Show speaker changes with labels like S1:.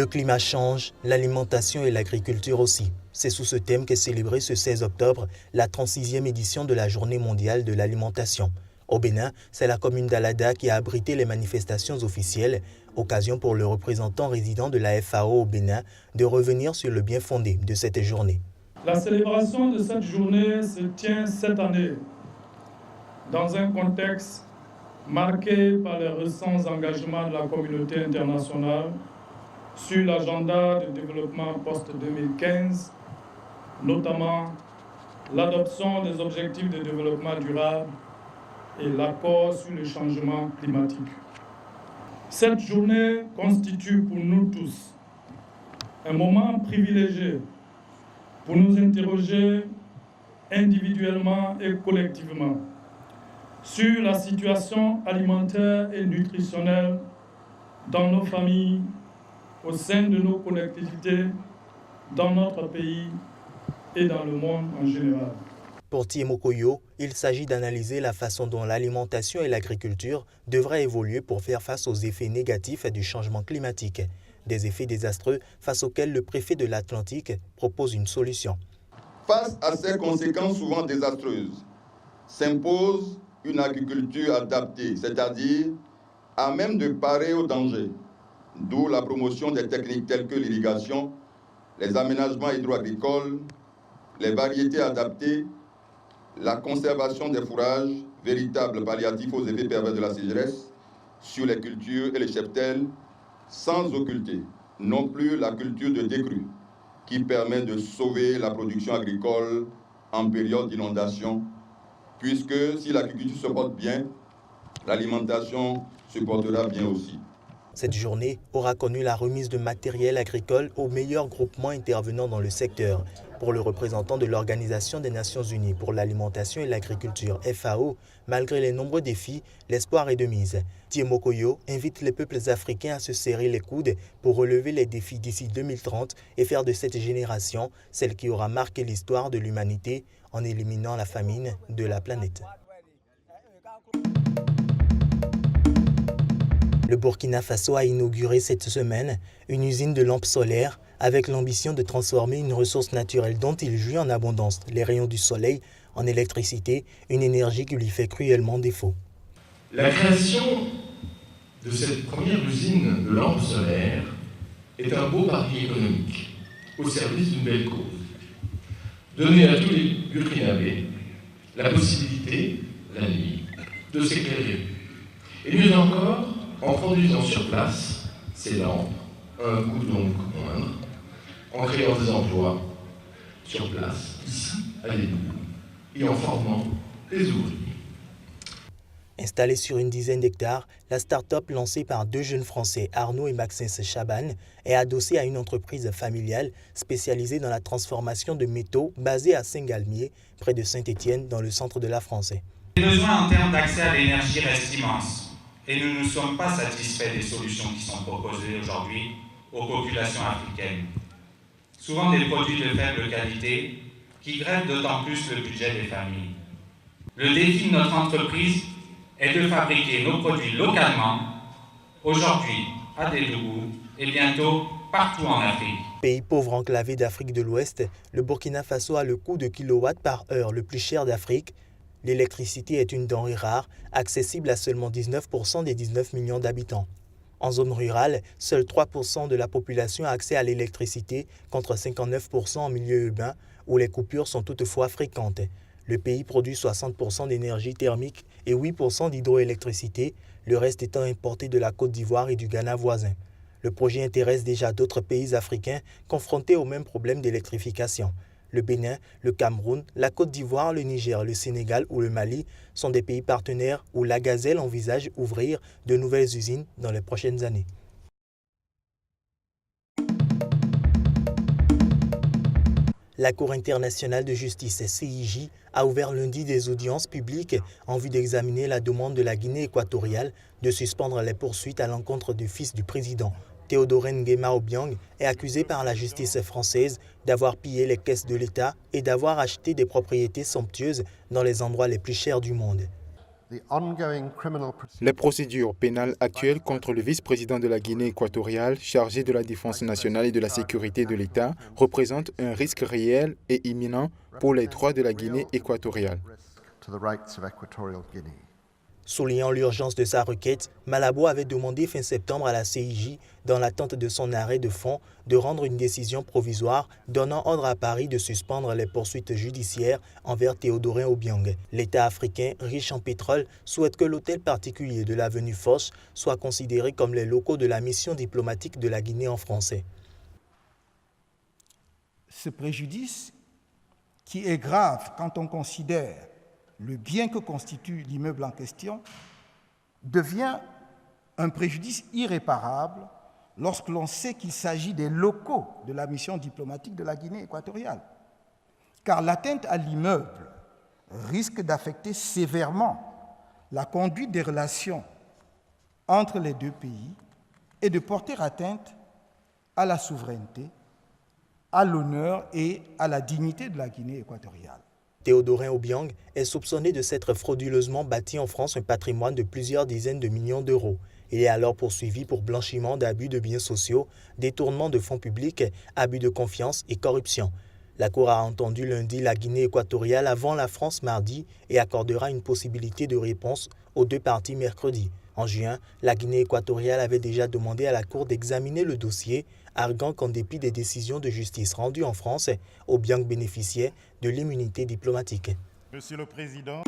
S1: Le climat change, l'alimentation et l'agriculture aussi. C'est sous ce thème qu'est célébrée ce 16 octobre la 36e édition de la Journée mondiale de l'alimentation. Au Bénin, c'est la commune d'Alada qui a abrité les manifestations officielles, occasion pour le représentant résident de la FAO au Bénin de revenir sur le bien fondé de cette journée.
S2: La célébration de cette journée se tient cette année dans un contexte marqué par les récents engagements de la communauté internationale sur l'agenda de développement post-2015, notamment l'adoption des objectifs de développement durable et l'accord sur le changement climatique. Cette journée constitue pour nous tous un moment privilégié pour nous interroger individuellement et collectivement sur la situation alimentaire et nutritionnelle dans nos familles, au sein de nos collectivités, dans notre pays et dans le monde en général.
S1: Pour Tiemokoyo, il s'agit d'analyser la façon dont l'alimentation et l'agriculture devraient évoluer pour faire face aux effets négatifs du changement climatique, des effets désastreux face auxquels le préfet de l'Atlantique propose une solution.
S3: Face à ces conséquences souvent désastreuses, s'impose une agriculture adaptée, c'est-à-dire à même de parer aux dangers, d'où la promotion des techniques telles que l'irrigation, les aménagements hydro-agricoles, les variétés adaptées, la conservation des fourrages, véritables palliatifs aux effets pervers de la sécheresse sur les cultures et les cheptels, sans occulter non plus la culture de décrue, qui permet de sauver la production agricole en période d'inondation, puisque si l'agriculture se porte bien, l'alimentation se portera bien aussi.
S1: Cette journée aura connu la remise de matériel agricole aux meilleurs groupements intervenant dans le secteur. Pour le représentant de l'Organisation des Nations Unies pour l'alimentation et l'agriculture, FAO, malgré les nombreux défis, l'espoir est de mise. Tiemokoyo invite les peuples africains à se serrer les coudes pour relever les défis d'ici 2030 et faire de cette génération celle qui aura marqué l'histoire de l'humanité en éliminant la famine de la planète. Le Burkina Faso a inauguré cette semaine une usine de lampes solaires avec l'ambition de transformer une ressource naturelle dont il jouit en abondance, les rayons du soleil, en électricité, une énergie qui lui fait cruellement défaut.
S4: La création de cette première usine de lampes solaires est un beau pari économique au service d'une belle cause. Donner à tous les Burkinabés la possibilité, la nuit, de s'éclairer. Et mieux encore, en produisant sur place ces lampes à un coût donc moindre, en créant des emplois sur place, ici, à Lédoux, et en formant des ouvriers.
S1: Installée sur une dizaine d'hectares, la start-up lancée par deux jeunes Français, Arnaud et Maxence Chaban, est adossée à une entreprise familiale spécialisée dans la transformation de métaux basée à Saint-Galmier, près de Saint-Étienne, dans le centre de la France.
S5: Les besoins en termes d'accès à l'énergie restent immenses. Et nous ne sommes pas satisfaits des solutions qui sont proposées aujourd'hui aux populations africaines. Souvent des produits de faible qualité qui grèvent d'autant plus le budget des familles. Le défi de notre entreprise est de fabriquer nos produits localement, aujourd'hui à Dédougou et bientôt partout en Afrique.
S1: Pays pauvre enclavé d'Afrique de l'Ouest, le Burkina Faso a le coût de kilowatt par heure le plus cher d'Afrique. L'électricité est une denrée rare, accessible à seulement 19% des 19 millions d'habitants. En zone rurale, seuls 3% de la population a accès à l'électricité, contre 59% en milieu urbain, où les coupures sont toutefois fréquentes. Le pays produit 60% d'énergie thermique et 8% d'hydroélectricité, le reste étant importé de la Côte d'Ivoire et du Ghana voisin. Le projet intéresse déjà d'autres pays africains confrontés au même problème d'électrification. Le Bénin, le Cameroun, la Côte d'Ivoire, le Niger, le Sénégal ou le Mali sont des pays partenaires où la Gazelle envisage ouvrir de nouvelles usines dans les prochaines années. La Cour internationale de justice, CIJ, a ouvert lundi des audiences publiques en vue d'examiner la demande de la Guinée équatoriale de suspendre les poursuites à l'encontre du fils du président. Théodore Nguema Obiang est accusé par la justice française d'avoir pillé les caisses de l'État et d'avoir acheté des propriétés somptueuses dans les endroits les plus chers du monde.
S6: Les procédures pénales actuelles contre le vice-président de la Guinée équatoriale, chargé de la défense nationale et de la sécurité de l'État, représentent un risque réel et imminent pour les droits de la Guinée équatoriale.
S1: Soulignant l'urgence de sa requête, Malabo avait demandé fin septembre à la CIJ, dans l'attente de son arrêt de fond, de rendre une décision provisoire donnant ordre à Paris de suspendre les poursuites judiciaires envers Théodorin Obiang. L'État africain, riche en pétrole, souhaite que l'hôtel particulier de l'avenue Foch soit considéré comme les locaux de la mission diplomatique de la Guinée en français.
S7: Ce préjudice, qui est grave quand on considère le bien que constitue l'immeuble en question, devient un préjudice irréparable lorsque l'on sait qu'il s'agit des locaux de la mission diplomatique de la Guinée équatoriale. Car l'atteinte à l'immeuble risque d'affecter sévèrement la conduite des relations entre les deux pays et de porter atteinte à la souveraineté, à l'honneur et à la dignité de la Guinée équatoriale.
S1: Théodorin Obiang est soupçonné de s'être frauduleusement bâti en France un patrimoine de plusieurs dizaines de millions d'euros. Il est alors poursuivi pour blanchiment d'abus de biens sociaux, détournement de fonds publics, abus de confiance et corruption. La Cour a entendu lundi la Guinée équatoriale avant la France mardi et accordera une possibilité de réponse aux deux parties mercredi. En juin, la Guinée équatoriale avait déjà demandé à la Cour d'examiner le dossier, arguant qu'en dépit des décisions de justice rendues en France, Obiang bénéficiait de l'immunité diplomatique.
S8: Monsieur le Président.